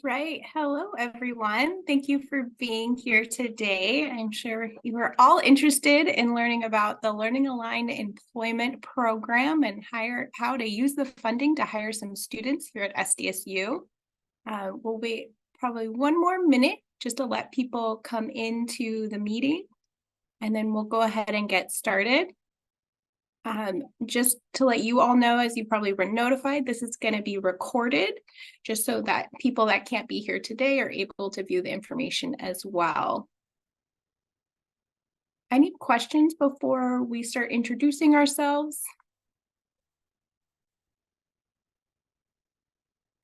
Right. Hello, everyone. Thank you for being here today. I'm sure you are all interested in learning about the Learning Aligned Employment Program and how to use the funding to hire some students here at SDSU. We'll wait probably one more minute just to let people come into the meeting, and then we'll go ahead and get started. Just to let you all know, as you probably were notified, this is going to be recorded just so that people that can't be here today are able to view the information as well. Any questions before we start introducing ourselves?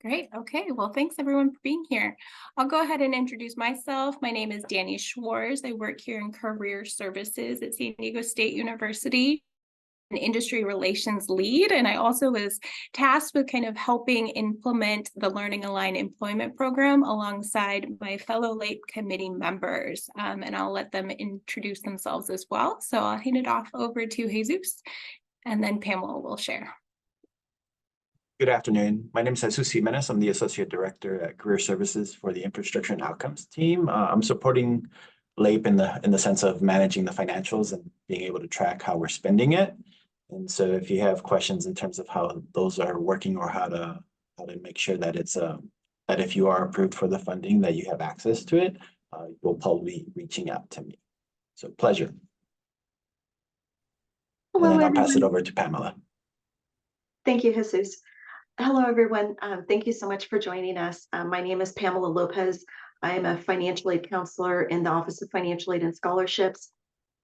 Great. Okay. Well, thanks everyone for being here. I'll go ahead and introduce myself. My name is Danny Schwartz. I work here in Career Services at San Diego State University, an industry relations lead, and I also was tasked with kind of helping implement the Learning Aligned Employment Program alongside my fellow LAEP committee members, and I'll let them introduce themselves as well. So I'll hand it off over to Jesus, and then Pamela will share. Good afternoon. My name is Jesus Jimenez. I'm the Associate Director at Career Services for the Infrastructure and Outcomes team. I'm supporting LAEP in the sense of managing the financials and being able to track how we're spending it. And so if you have questions in terms of how those are working or how to make sure that it's that if you are approved for the funding that you have access to it, you'll probably be reaching out to me. So pleasure. Hello, and then everyone. I'll pass it over to Pamela. Thank you, Jesus. Hello, everyone. Thank you so much for joining us. My name is Pamela Lopez. I am a financial aid counselor in the Office of Financial Aid and Scholarships,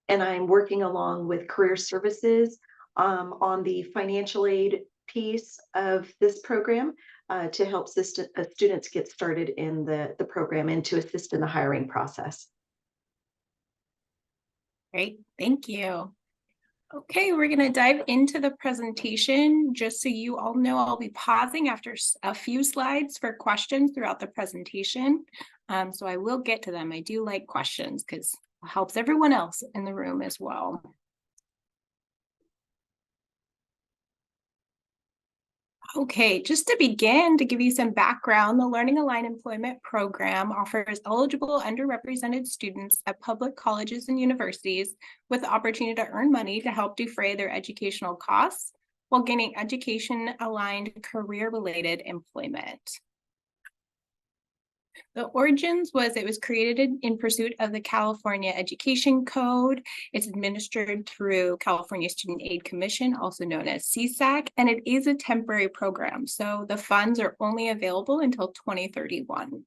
and I'm working along with Career Services on the financial aid piece of this program to help students get started in the program and to assist in the hiring process. Great, thank you. Okay, we're going to dive into the presentation. Just so you all know, I'll be pausing after a few slides for questions throughout the presentation. So I will get to them. I do like questions because it helps everyone else in the room as well. Okay, just to begin, to give you some background, the Learning Aligned Employment Program offers eligible underrepresented students at public colleges and universities with the opportunity to earn money to help defray their educational costs while gaining education-aligned career-related employment. The origins was it was created in pursuit of the California Education Code. It's administered through California Student Aid Commission, also known as CSAC, and it is a temporary program. So the funds are only available until 2031.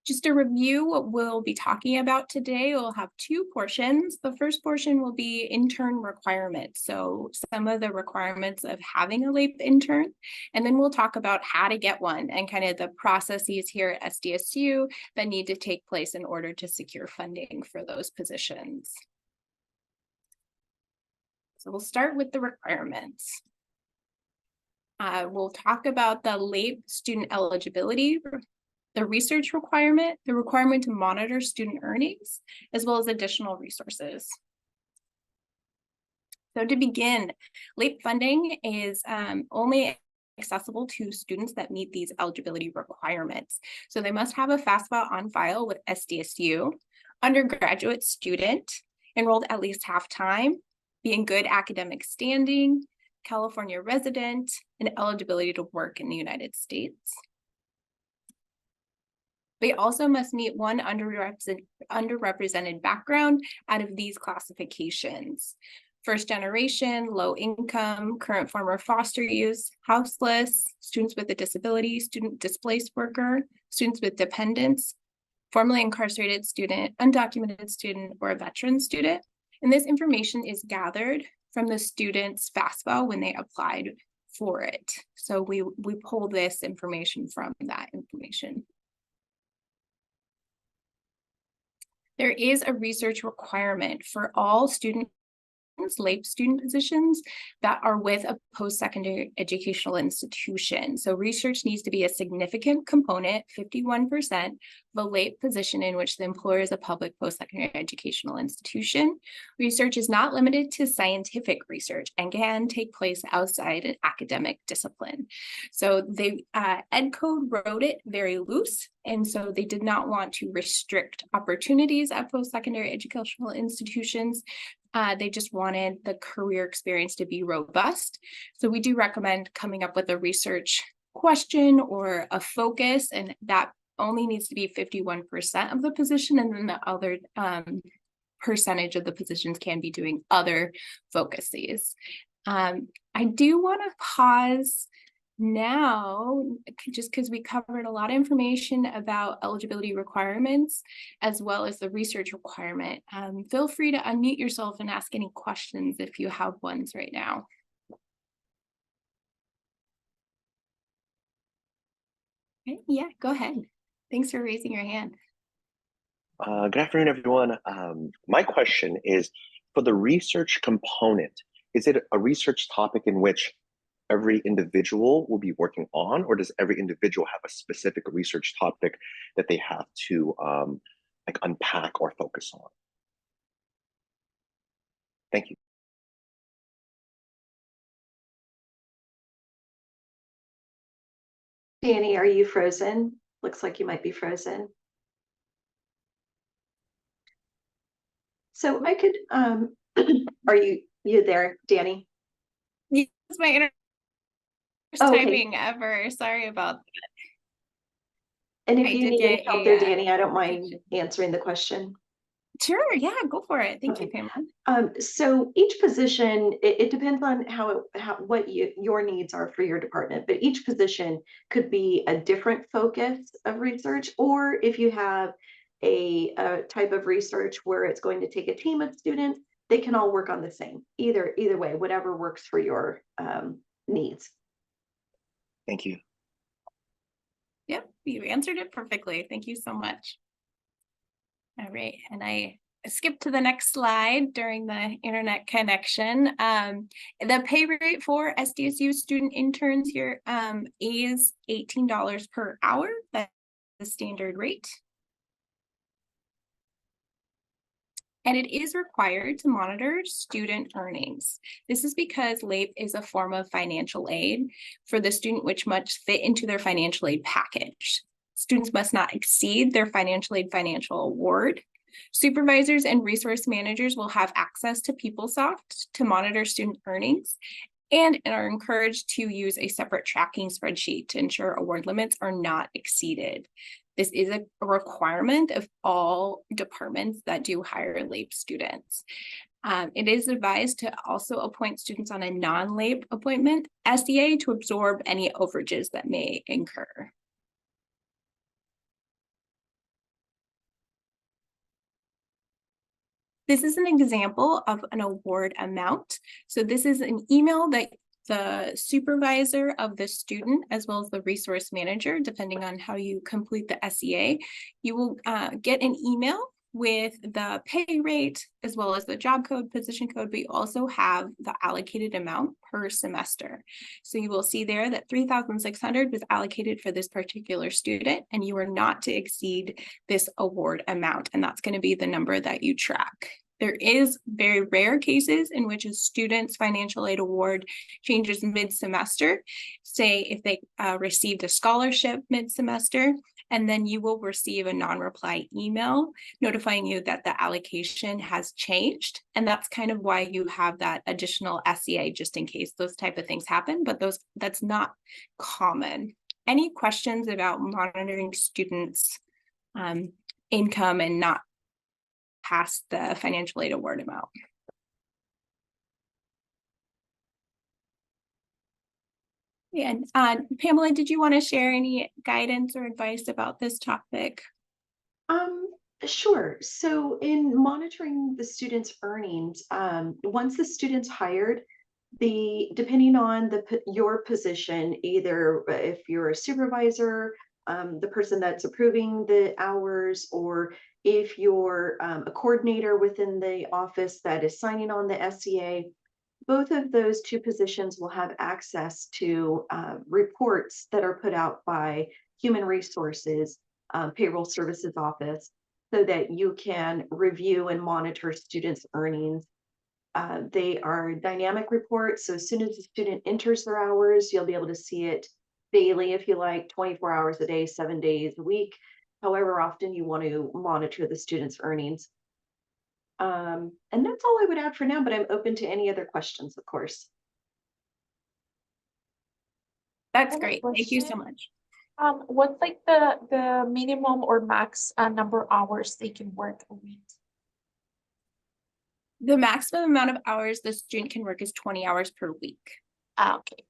Just to review what we'll be talking about today, we'll have two portions. The first portion will be intern requirements. So some of the requirements of having a LAEP intern, and then we'll talk about how to get one and kind of the processes here at SDSU that need to take place in order to secure funding for those positions. So we'll start with the requirements. We'll talk about the LAEP student eligibility, the research requirement, the requirement to monitor student earnings, as well as additional resources. So to begin, LAEP funding is only accessible to students that meet these eligibility requirements. So they must have a FAFSA on file with SDSU, undergraduate student, enrolled at least half-time, be in good academic standing, California resident, and eligibility to work in the United States. They also must meet one underrepresented background out of these classifications: first generation, low income, current former foster youth, houseless, students with a disability, student displaced worker, students with dependents, formerly incarcerated student, undocumented student, or a veteran student. And this information is gathered from the student's FAFSA when they applied for it. So we pull this information from that information. There is a research requirement for all students LAEP student positions that are with a post-secondary educational institution. So research needs to be a significant component, 51%, of a LAEP position in which the employer is a public post-secondary educational institution. Research is not limited to scientific research and can take place outside an academic discipline. So Ed Code wrote it very loose, and so they did not want to restrict opportunities at post-secondary educational institutions. They just wanted the career experience to be robust. So we do recommend coming up with a research question or a focus, and that only needs to be 51% of the position, and then the other percentage of the positions can be doing other focuses. I do want to pause now, just because we covered a lot of information about eligibility requirements as well as the research requirement. Feel free to unmute yourself and ask any questions if you have ones right now. Okay, yeah, go ahead. Thanks for raising your hand. Good afternoon, everyone. My question is, for the research component, is it a research topic in which every individual will be working on, or does every individual have a specific research topic that they have to like unpack or focus on? Thank you. Danny, are you frozen? Looks like you might be frozen. So I could, are you there, Danny? It's my internet typing ever. Sorry about that. And if you need any help there, Danny, I don't mind answering the question. Sure, yeah, go for it. Thank you, Pamela. So each position, it depends on what your needs are for your department, but each position could be a different focus of research, or if you have a type of research where it's going to take a team of students, they can all work on the same. Either way, whatever works for your needs. Thank you. Yep, you answered it perfectly. Thank you so much. All right, and I skipped to the next slide during the internet connection. The pay rate for SDSU student interns here is $18 per hour. That's the standard rate. And it is required to monitor student earnings. This is because LAEP is a form of financial aid for the student which must fit into their financial aid package. Students must not exceed their financial aid financial award. Supervisors and resource managers will have access to PeopleSoft to monitor student earnings and are encouraged to use a separate tracking spreadsheet to ensure award limits are not exceeded. This is a requirement of all departments that do hire LAEP students. It is advised to also appoint students on a non-LAEP appointment SDA to absorb any overages that may incur. This is an example of an award amount. So this is an email that the supervisor of the student, as well as the resource manager, depending on how you complete the SEA, you will get an email with the pay rate, as well as the job code, position code. We also have the allocated amount per semester. So you will see there that $3,600 was allocated for this particular student, and you are not to exceed this award amount. And that's going to be the number that you track. There is very rare cases in which a student's financial aid award changes mid-semester. Say if they received a scholarship mid-semester, and then you will receive a non-reply email notifying you that the allocation has changed. And that's kind of why you have that additional SEA, just in case those type of things happen, but that's not common. Any questions about monitoring students' income and not past the financial aid award amount? And Pamela, did you want to share any guidance or advice about this topic? Sure. So in monitoring the students' earnings, once the student's hired, depending on your position, either if you're a supervisor the person that's approving the hours, or if you're a coordinator within the office that is signing on the SCA, both of those two positions will have access to reports that are put out by Human Resources, Payroll Services Office, so that you can review and monitor students' earnings. They are dynamic reports, so as soon as the student enters their hours, you'll be able to see it daily, if you like, 24 hours a day, 7 days a week, however often you want to monitor the student's earnings. And that's all I would add for now, but I'm open to any other questions, of course. That's great. Thank you so much. What's like the minimum or max number of hours they can work a week? The maximum amount of hours the student can work is 20 hours per week. Okay.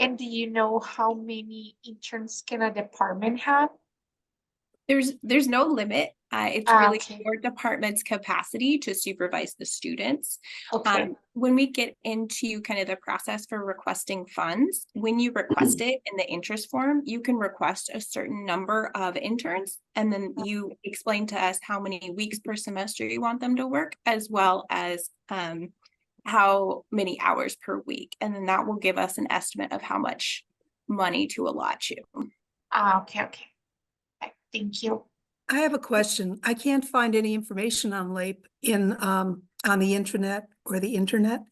And do you know how many interns can a department have? There's no limit. It's really Okay. your department's capacity to supervise the students. Okay. When we get into kind of the process for requesting funds, when you request it in the interest form, you can request a certain number of interns, and then you explain to us how many weeks per semester you want them to work, as well as how many hours per week. And then that will give us an estimate of how much money to allot you. Okay. Okay. Thank you. I have a question. I can't find any information on LAEP in on the intranet or the internet.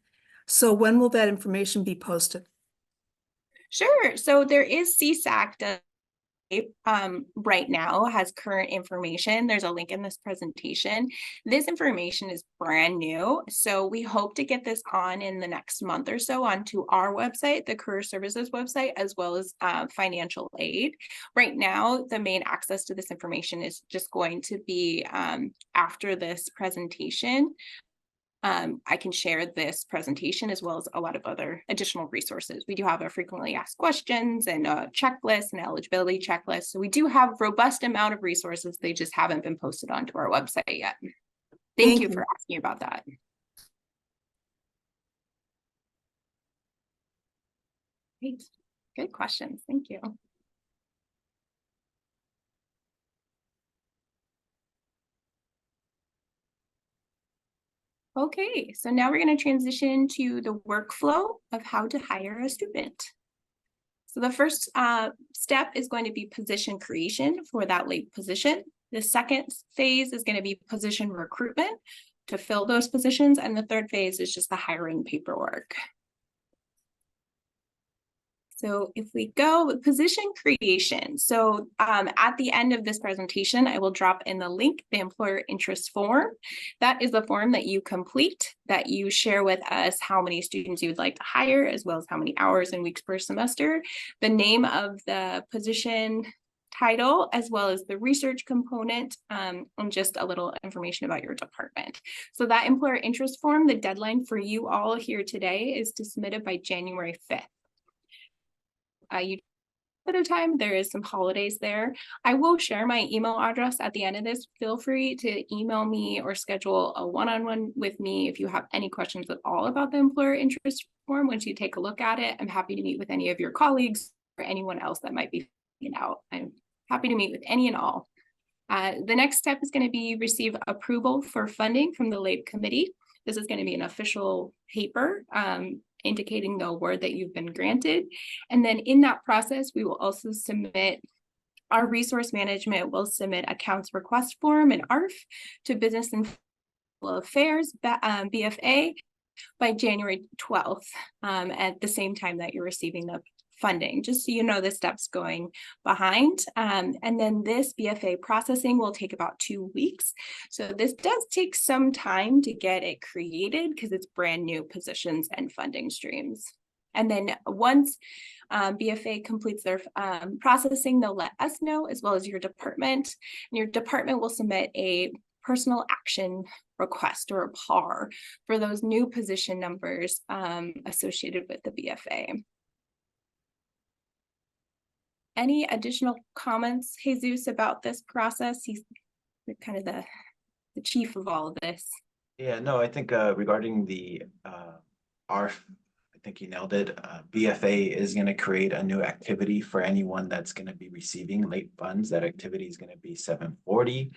So when will that information be posted? Sure. So there is CSAC right now has current information. There's a link in this presentation. This information is brand new. So we hope to get this on in the next month or so onto our website, the Career Services website, as well as financial aid. Right now, the main access to this information is just going to be after this presentation. I can share this presentation as well as a lot of other additional resources. We do have a frequently asked questions and a checklist and eligibility checklist. So we do have robust amount of resources. They just haven't been posted onto our website yet. Thank you for asking about that. Great. Good questions. Thank you. Okay, so now we're going to transition to the workflow of how to hire a student. So the first step is going to be position creation for that LAEP position. The second phase is going to be position recruitment to fill those positions. And the third phase is just the hiring paperwork. So if we go with position creation, so at the end of this presentation, I will drop in the link, the employer interest form. That is the form that you complete, that you share with us how many students you would like to hire, as well as how many hours and weeks per semester, the name of the position title, as well as the research component, and just a little information about your department. So that employer interest form, the deadline for you all here today is to submit it by January 5th. You at a time, there is some holidays there. I will share my email address at the end of this. Feel free to email me or schedule a one-on-one with me if you have any questions at all about the employer interest form. Once you take a look at it, I'm happy to meet with any of your colleagues or anyone else that might be filling it out. I'm happy to meet with any and all. The next step is going to be receive approval for funding from the LAEP committee. This is going to be an official paper indicating the award that you've been granted. And then in that process, we will also submit, our resource management will submit accounts request form and ARF to Business and Affairs, BFA, by January 12th, at the same time that you're receiving the funding, just so you know the steps going behind. And then this BFA processing will take about 2 weeks. So this does take some time to get it created because it's brand new positions and funding streams. And then once BFA completes their processing, they'll let us know, as well as your department. And your department will submit a personal action request, or a PAR, for those new position numbers associated with the BFA. Any additional comments, Jesus, about this process? He's kind of the chief of all of this. Yeah, no, I think regarding the ARF, think you nailed it. BFA is going to create a new activity for anyone that's going to be receiving late funds. That activity is going to be 740.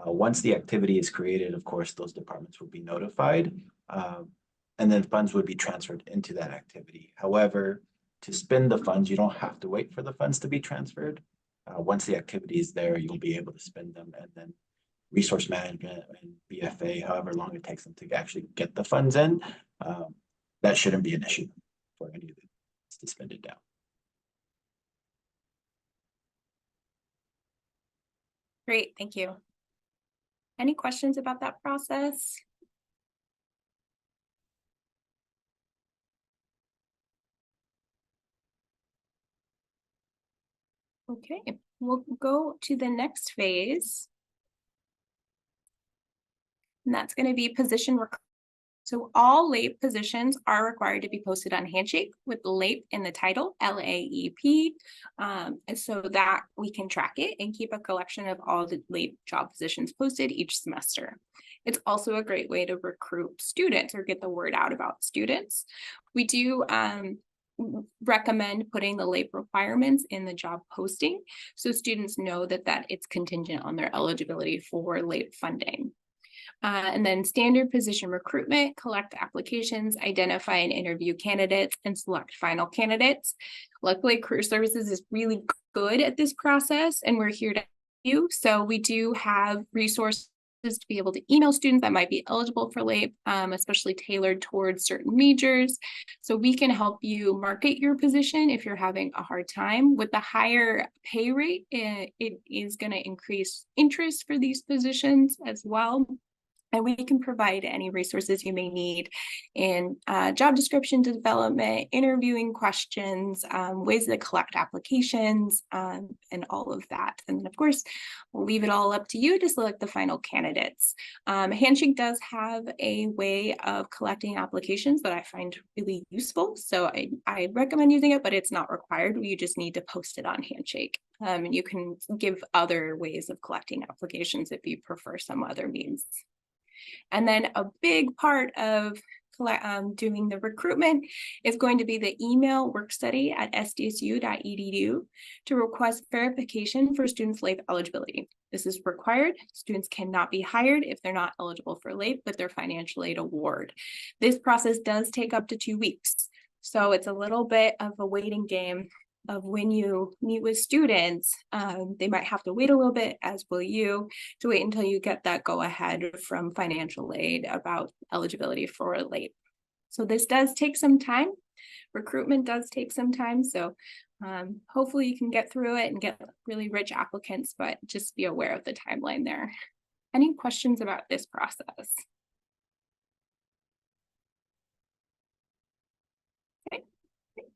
Once the activity is created, of course, those departments will be notified, and then funds would be transferred into that activity. However, to spend the funds, you don't have to wait for the funds to be transferred. Once the activity is there, you'll be able to spend them, and then resource management and BFA, however long it takes them to actually get the funds in, that shouldn't be an issue for any of them to spend it down. Great, thank you. Any questions about that process? Okay, we'll go to the next phase. And that's going to be position recruitment. So all LAEP positions are required to be posted on Handshake with LAEP in the title, LAEP, so that we can track it and keep a collection of all the LAEP job positions posted each semester. It's also a great way to recruit students or get the word out about students. We do recommend putting the LAEP requirements in the job posting so students know that it's contingent on their eligibility for LAEP funding. And then standard position recruitment, collect applications, identify and interview candidates, and select final candidates. Luckily, Career Services is really good at this process, and we're here to help you. So we do have resources to be able to email students that might be eligible for LAEP, especially tailored towards certain majors. So we can help you market your position if you're having a hard time. With the higher pay rate, it is going to increase interest for these positions as well. And we can provide any resources you may need in job description development, interviewing questions, ways to collect applications, and all of that. And then, of course, we'll leave it all up to you to select the final candidates. Handshake does have a way of collecting applications that I find really useful. So I recommend using it, but it's not required. You just need to post it on Handshake. And you can give other ways of collecting applications if you prefer some other means. And then a big part of doing the recruitment is going to be the email work study at sdsu.edu to request verification for students' LAEP eligibility. This is required. Students cannot be hired if they're not eligible for LAEP with their financial aid award. This process does take up to 2 weeks. So it's a little bit of a waiting game of when you meet with students. They might have to wait a little bit, as will you, to wait until you get that go ahead from financial aid about eligibility for LAEP. So this does take some time. Recruitment does take some time. So hopefully you can get through it and get really rich applicants, but just be aware of the timeline there. Any questions about this process? Okay, great.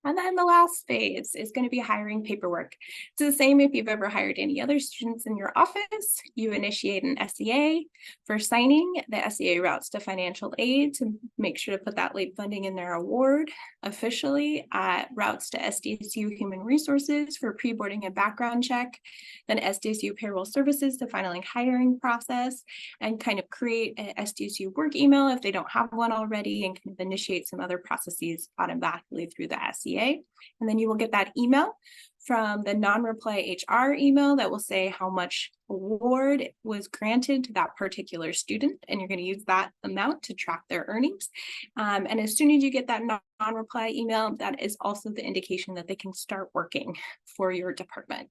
And then the last phase is going to be hiring paperwork. It's the same if you've ever hired any other students in your office. You initiate an SEA. For signing, the SEA routes to financial aid to make sure to put that LAEP funding in their award. Officially, routes to SDSU Human Resources for pre-boarding and background check. Then SDSU Payroll Services to filing hiring process and kind of create an SDSU work email if they don't have one already, and kind of initiate some other processes automatically through the SEA. And then you will get that email from the non-reply HR email that will say how much award was granted to that particular student, and you're going to use that amount to track their earnings. And as soon as you get that non-reply email, that is also the indication that they can start working for your department.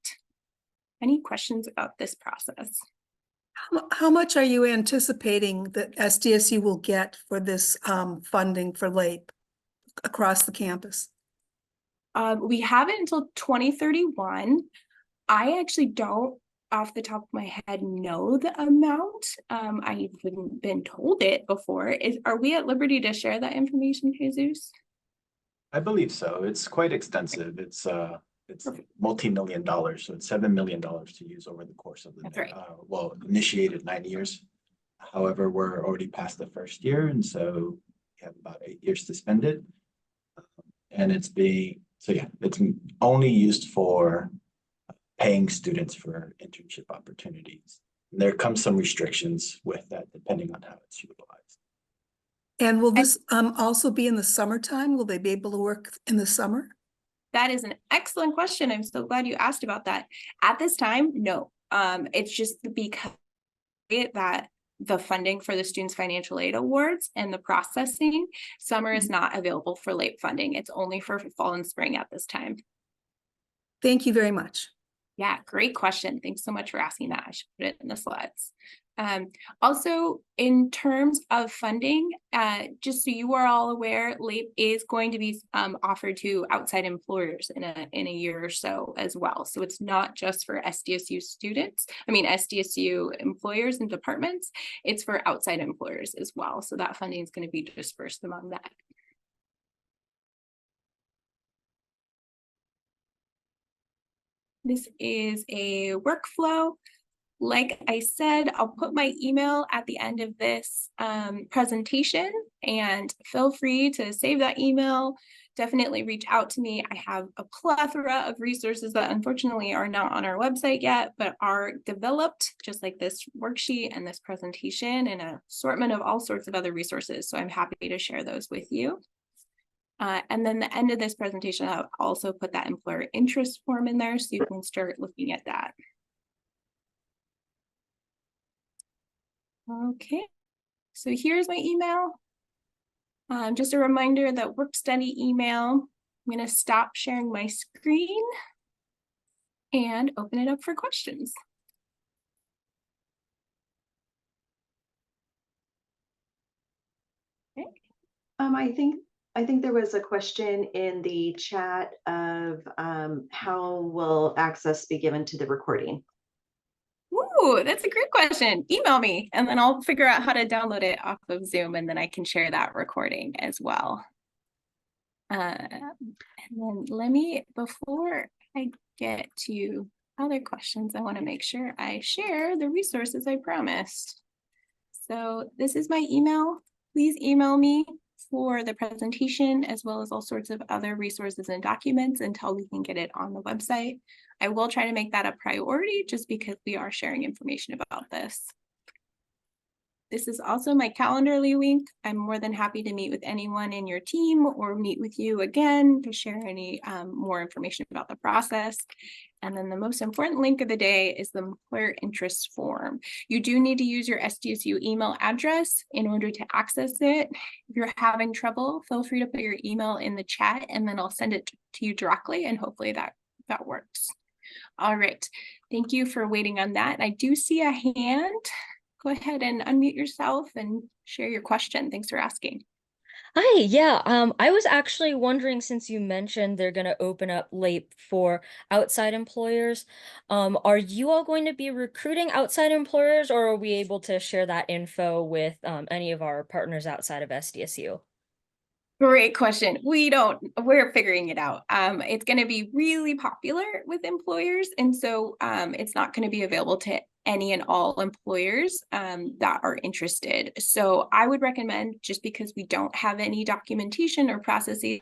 Any questions about this process? How much are you anticipating that SDSU will get for this funding for LAEP across the campus? We have it until 2031. I actually don't, off the top of my head, know the amount. I haven't been told it before. Are we at liberty to share that information, Jesus? I believe so. It's quite extensive. It's multi-million dollars, so it's $7 million to use over the course of the That's right. Initiated 9 years. However, we're already past the first year, and so we have about 8 years to spend it. And it's only used for paying students for internship opportunities. And there comes some restrictions with that, depending on how it's utilized. And will this also be in the summertime? Will they be able to work in the summer? That is an excellent question. I'm so glad you asked about that. At this time, no. It's just because that the funding for the Students Financial Aid Awards and the processing, summer is not available for LAEP funding. It's only for fall and spring at this time. Thank you very much. Yeah, great question. Thanks so much for asking that. I should put it in the slides. Also, in terms of funding, just so you are all aware, LAEP is going to be offered to outside employers in a year or so as well. So it's not just for SDSU students, SDSU employers and departments, it's for outside employers as well. So that funding is going to be dispersed among that. This is a workflow. Like I said, I'll put my email at the end of this presentation, and feel free to save that email. Definitely reach out to me. I have a plethora of resources that unfortunately are not on our website yet, but are developed just like this worksheet and this presentation, and an assortment of all sorts of other resources. So I'm happy to share those with you. And then the end of this presentation, I'll also put that employer interest form in there so you can start looking at that. Okay, so here's my email. Just a reminder that work study email. I'm going to stop sharing my screen and open it up for questions. Okay. I think there was a question in the chat of how will access be given to the recording? Ooh, that's a great question. Email me and then I'll figure out how to download it off of Zoom, and then I can share that recording as well. And then before I get to other questions, I want to make sure I share the resources I promised. So this is my email. Please email me for the presentation, as well as all sorts of other resources and documents until we can get it on the website. I will try to make that a priority just because we are sharing information about this. This is also my Calendarly link. I'm more than happy to meet with anyone in your team or meet with you again to share any more information about the process. And then the most important link of the day is the employer interest form. You do need to use your SDSU email address in order to access it. If you're having trouble, feel free to put your email in the chat and then I'll send it to you directly, and hopefully that works. All right, thank you for waiting on that. I do see a hand. Go ahead and unmute yourself and share your question. Thanks for asking. Hi, yeah. I was actually wondering, since you mentioned they're going to open up LAEP for outside employers, are you all going to be recruiting outside employers, or are we able to share that info with any of our partners outside of SDSU? Great question. We're figuring it out. It's going to be really popular with employers. And so it's not going to be available to any and all employers that are interested. So I would recommend, just because we don't have any documentation or processes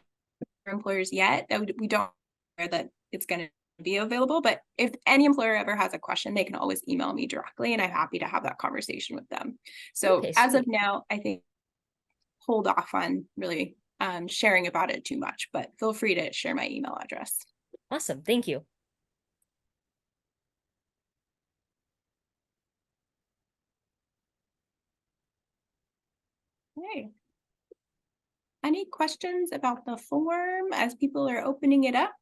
for employers yet, that we don't know that it's going to be available. But if any employer ever has a question, they can always email me directly, and I'm happy to have that conversation with them. So Okay, as of sweet. now, I think hold off on really sharing about it too much, but feel free to share my email address. Awesome. Thank you. Okay. Any questions about the form as people are opening it up?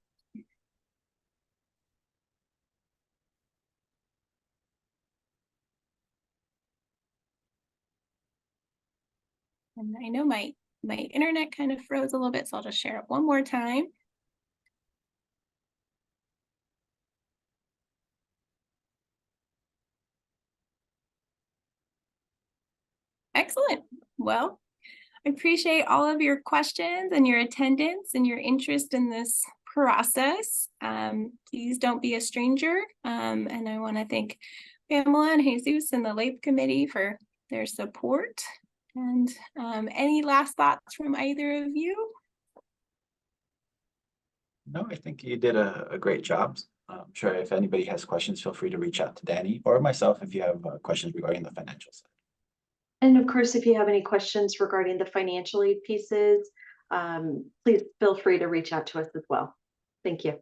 And I know my internet kind of froze a little bit, so I'll just share it one more time. Excellent. Well, I appreciate all of your questions and your attendance and your interest in this process. Please don't be a stranger. And I want to thank Pamela and Jesus and the LAEP committee for their support. And any last thoughts from either of you? No, I think you did a great job. I'm sure if anybody has questions, feel free to reach out to Danny or myself if you have questions regarding the financial side. And of course, if you have any questions regarding the financial aid pieces, please feel free to reach out to us as well. Thank you.